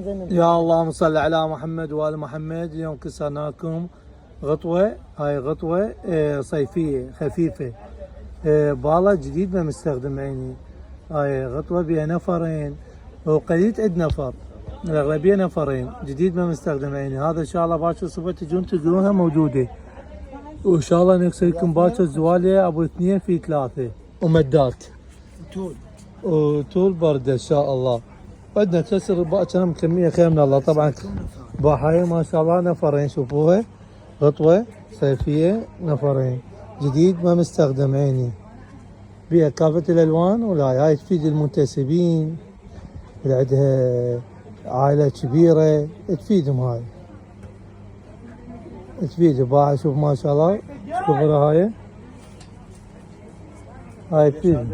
يا اللهم صل على محمد وآل محمد. اليوم كسرناكم غطوة، هاي غطوة صيفية خفيفة، بالا جديد ما مستخدم عيني. هاي غطوة بها نفرين وقليل عد نفر، الأغلبية نفرين، جديد ما مستخدم عيني. هذا إن شاء الله باكر صبح تجون تلقونها موجودة، وإن شاء الله نكسر لكم باكر زوالية أبو 2 في 3 ومدات وطول بردة إن شاء الله. بدنا كسر باكر كمية خير من الله. طبعا باحاية ما شاء الله نفرين، شوفوها غطوة صيفية نفرين، جديد ما مستخدم عيني، بيها كافة الألوان. ولا هاي تفيد المنتسبين اللي عندها عائلة كبيرة، تفيدهم هاي، تفيد باها. شوف ما شاء الله، شوفوا هاي تفيد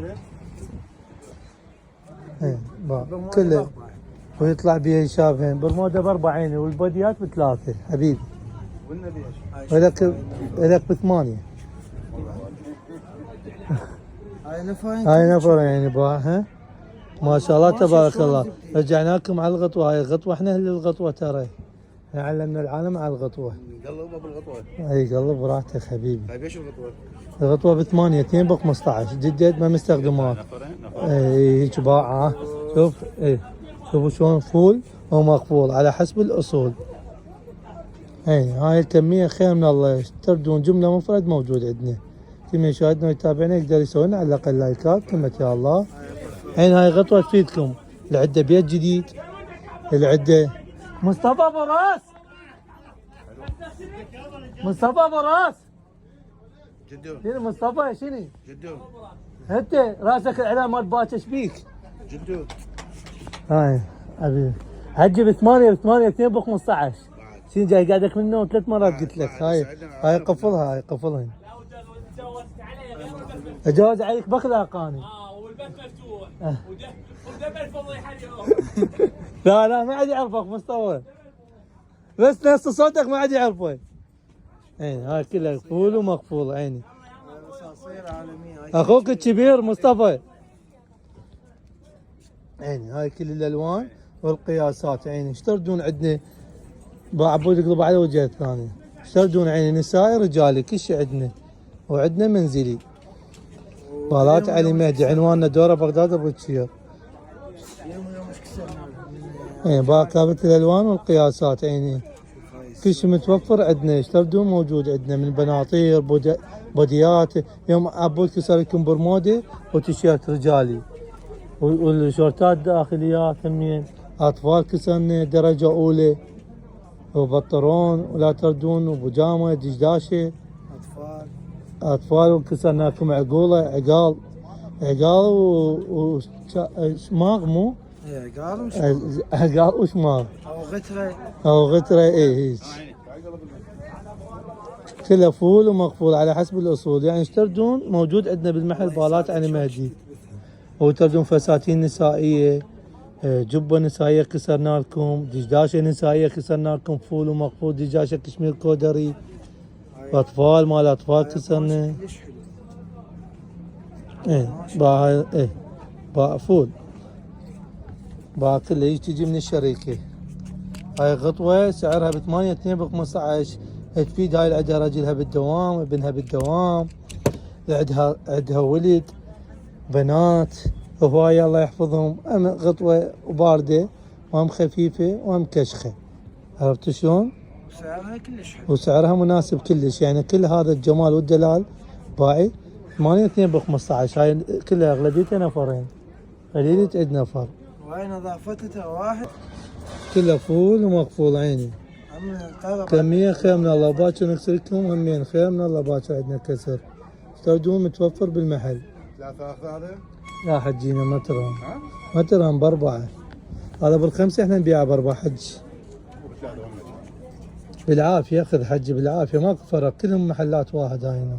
كله، ويطلع بيها يشافين. برموده ب4 عيني والبوديات ب3 حبيبي، ولك ب8. هاي نفر يعني باها ما شاء الله تبارك الله. رجعناكم على الغطوة، هاي الغطوة احنا اهل الغطوة، ترى علمنا العالم على الغطوة. قلبها بالغطوة، اي قلب براحتك حبيبي. طيب ايش الغطوة؟ الغطوة ب8، 2 ب 15، جديد ما مستخدموها. اي هيك باعة، شوف اي شوفوا شلون فول ومقفول على حسب الاصول. اي هاي الكمية خير من الله. تردون جملة مفرد موجود عندنا، كل من يشاهدنا ويتابعنا يقدر يسوي لنا على الاقل لايكات. كلمة يا الله. الحين هاي غطوة تفيدكم اللي عنده بيت جديد، اللي عنده مصطفى ابو راس، مصطفى ابو راس جدو شنو مصطفى شنو؟ جدو انت راسك الاعلام مال باكر ايش بيك؟ جدو هاي حبيبي حجي ب8 2 ب 15. شنو جاي قاعدك من النوم 3 مرات قلت لك. هاي قفلها، هاي قفلها. اجوز عليك بخلاقاني. والباب مفتوح ودم الفضيحه اليوم. لا ما عاد يعرفك مصطفى، بس نفس صوتك ما عاد يعرفك. عيني هاي كلها فول ومقفول. عيني اخوك الكبير مصطفى. عيني هاي كل الالوان والقياسات. عيني اشتردون عندنا بعبود يقلب على وجه الثاني. اشتردون عيني نسائي رجالي كل شيء عندنا، وعندنا منزلي. بالات علي مهدي، عنواننا دورة بغداد ابو تشير. اي باقي كافة الالوان والقياسات. عيني كل شيء متوفر عندنا. اشتردون موجود عندنا من بناطير بوديات. يوم عبود كسر لكم برموده وتيشيرت رجالي، والشورتات داخليات همين. اطفال كسرنا درجة اولى وبطرون ولا تردون وبجامة دشداشة. اطفال وكسرناكم عقوله عقال وشماغ. مو عقال وشماغ او غتره. اي هيك كله فول ومقفول على حسب الاصول. يعني اشتردون موجود عندنا بالمحل بالات علي مهدي. وتردون فساتين نسائيه، جبه نسائيه كسرنا لكم، دشداشه نسائيه كسرنا لكم فول ومقفول، دشداشه كشمير كودري، اطفال مال اطفال كسرنا. باع فول، باع كله هيك تجي من الشركه. هاي غطوه سعرها ب8، 2 ب 15. تفيد هاي اللي عندها رجلها بالدوام، ابنها بالدوام، عندها ولد بنات هواية الله يحفظهم. غطوه وبارده وهم خفيفه وهم كشخه. عرفت شلون؟ وسعرها كلش حلو، وسعرها مناسب كلش. يعني كل هذا الجمال والدلال باعي 8، 2 ب 15. هاي كلها اغلبيتها نفرين، قليل تعد نفر. وهاي نظافتها واحد، كلها فول ومقفول. عيني كمية خير من الله. باكر نكسر لكم همين خير من الله. باكر عندنا كسر، تردون متوفر بالمحل. 3 هذا؟ لا حجينا ما ترهم ب4. هذا بال5 احنا نبيعه ب4 حج بالعافية. خذ حج بالعافية، ماكو فرق، كلهم محلات واحد. هاينا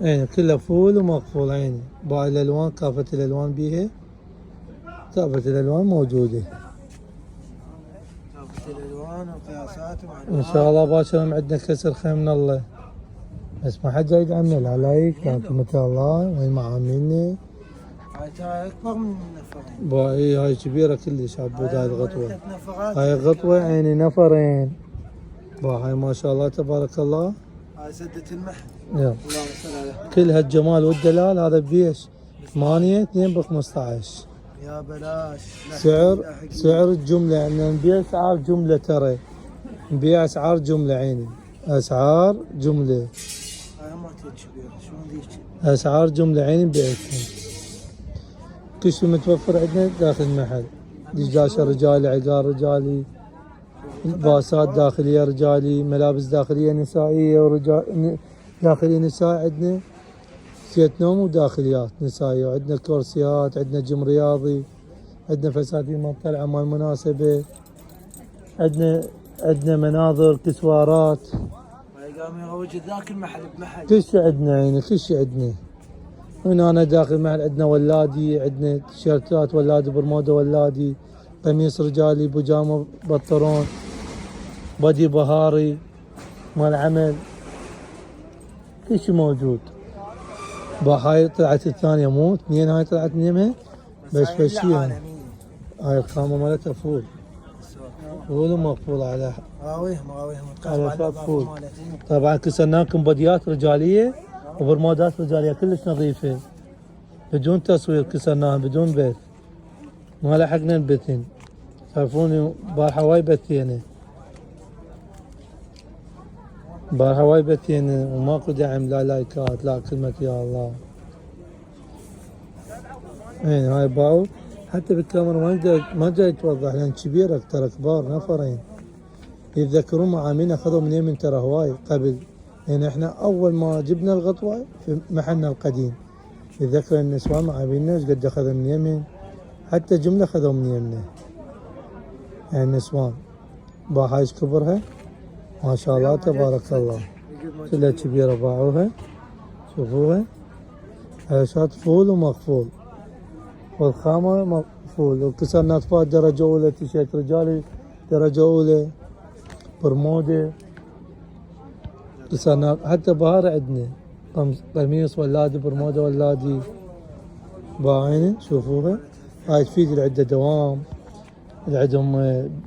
عيني كله فول ومقفول. عيني باقي الالوان كافة الالوان بيها، كافة الالوان موجودة الالوان وقياسات ان شاء الله. باكر عندنا كسر خير من الله، بس ما حد جاي يدعمنا. لا لايك لا كلمة الله وين معاملني. هاي ترى اكبر من نفرين. باي هاي كبيرة كلش عبود هاي الغطوة. 3 نفرات. هاي غطوة يعني نفرين. هاي ما شاء الله تبارك الله. هاي سدة المحل. يلا اللهم صل على كل هالجمال والدلال هذا بيش 8 2 ب 15. يا بلاش. سعر الجملة يعني نبيع اسعار جملة ترى. نبيع اسعار جملة عيني. اسعار جملة. هاي ما تجي كبيرة شلون ذيك؟ اسعار جملة عيني بيعتهم. كل شيء متوفر عندنا داخل المحل. دجاجة رجالي، عقار رجالي، لباسات داخلية رجالي، ملابس داخلية نسائية ورجال داخلية نسائي عندنا. زيت نوم وداخليات نسائية، وعندنا كرسيات، عندنا جيم رياضي، عندنا فساتين مال طلعة مال مناسبة، عندنا مناظر كسوارات، هاي قام يروج ذاك المحل بمحل. كل شيء عندنا يعني كل شيء عندنا. هنا أنا داخل المحل عندنا ولادي، عندنا تيشيرتات ولادي، برمودا ولادي، قميص رجالي، بيجامة بنطلون، بدي بهاري مال عمل، كل شيء موجود. هاي طلعت الثانية مو 2 هاي طلعت من يمها بس هاي فشيها. عالمية. هاي الخامة مالتها فول. فول ومقفول على مراويهم على شاب فول. طبعا كسرناكم بديات رجالية وبرمودات رجالية كلش نظيفة بدون تصوير، كسرناها بدون بث، ما لحقنا البثين. تعرفوني بارحة واي بثينا، بارحة واي بثينا وماكو دعم، لا لايكات لا كلمة يا الله. يعني هاي باو حتى بالكاميرا ما جاي يتوضح لان كبيرة ترى كبار نفرين. يتذكرون معاملين اخذوا من يمن ترى هواي قبل، يعني احنا اول ما جبنا الغطوة في محلنا القديم يتذكر النسوان معاملنا ايش قد اخذوا من يمن، حتى جملة اخذوا من يمنا يعني النسوان. هاي ايش كبرها ما شاء الله تبارك الله، كلها كبيرة باعوها. شوفوها عيشات فول ومقفول، والخامة مقفول، وكسرنا فات درجة أولى، تيشيرت رجالي درجة أولى، برمودة كسرنا، حتى بهار عندنا قميص ولادي، برمودة ولادي باعينه. شوفوها هاي تفيد العدة دوام، العدهم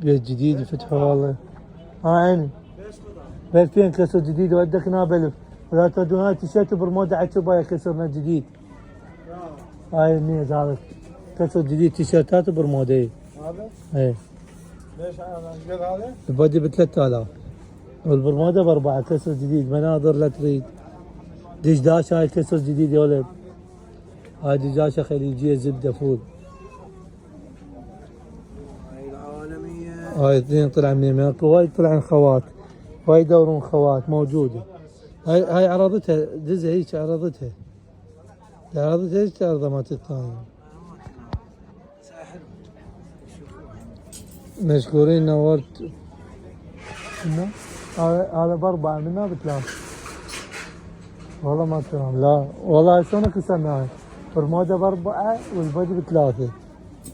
بيت جديد يفتحوا والله. عيني بيتين كسر جديد ودكنا بلف، ولا تردون هاي تيشيرت برمودة عتبايا كسرنا جديد. هاي الميز هذا كسر جديد تيشيرتات برمودة. هذا؟ ايه ليش ايش قد هذا؟ البادي ب 3000 والبرمودة ب4 كسر جديد، مناظر لا تريد. دشداش هاي كسر جديد يا ولد، هاي دجاجة خليجية زبدة فول. هاي العالمية. هاي 2 طلع من يمين، وايد طلعن خوات، وايد يدورون خوات موجودة. هاي عرضتها دزها هيك عرضتها هيك تعرضها مالت الثانية. ساحل. مشكورين نورت. شنو؟ هذا ب4 منها ب3. والله ما تفهم لا والله شلون كسرناها. برمودا ب4 والبدي ب3.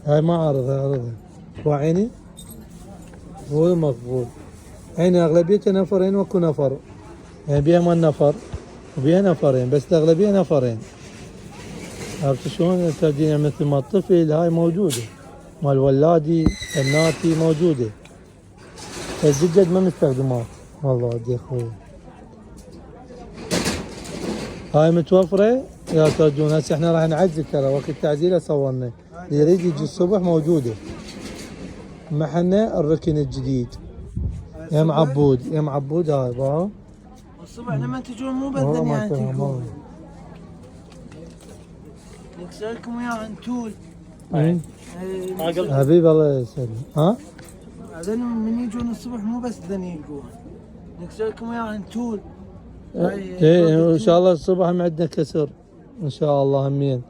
هاي ما عرضها وعيني فول مقبول. عيني اغلبيتها نفرين واكو نفر، يعني بيها مال نفر وبيها نفرين، بس الاغلبية نفرين. عرفت شلون؟ التردينة مثل ما الطفل هاي موجودة، مال ولادي بناتي موجودة. الزجاج ما مستخدمات والله ودي اخوي. هاي متوفرة يا ترجون. هسه احنا راح نعزل ترى وقت التعزيلة صورنا، اللي يريد يجي الصبح موجودة. محلنا الركن الجديد يا معبود هاي باهو. الصبح لما تجون مو والله بدن ما يعني تفهم تلقون. والله. نكسركم اياه انتول. حبيبي الله يسلمك. ها؟ هذول من يجون الصبح مو بس بدن يلقون. نكسركم اياه انتول. ايه ان شاء الله الصبح هم عندنا كسر ان شاء الله همين.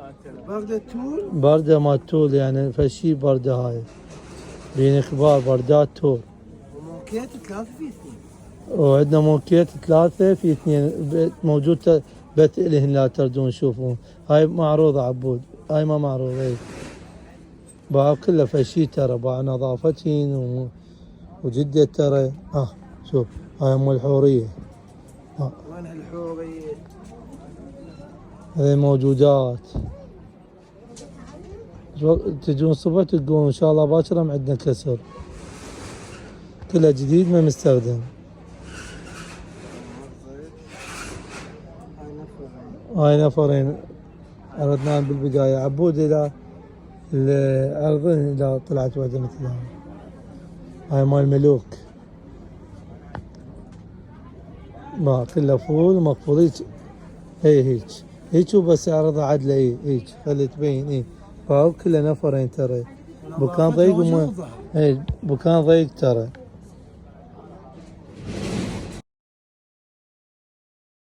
باردة تول. باردة ما تول يعني فشي باردة هاي بين كبار باردات تول. وموكيت 3 في 2. وعندنا موكيت 3 في 2 موجود بث إلهن لا تردون شوفون. هاي معروضة عبود، هاي ما معروضة. ايه باعوا كلها فشي ترى، باع نظافتين وجدة ترى. شوف هاي ام الحورية. وين هالحورية؟ هذي موجودات. تجون الصبح تلقون ان شاء الله باكر هم عندنا كسر. كله جديد ما مستخدم. هاي نفرين عرضناهم بالبداية. عبود إلى الأرضين إذا طلعت واحدة مثلها. هاي مال ملوك. ما كله فول مقفول هيك. هيك وبس عرضها عدله هيك خلي تبين فهو كله نفرين ترى. بكان ضيق وما بكان ضيق ترى.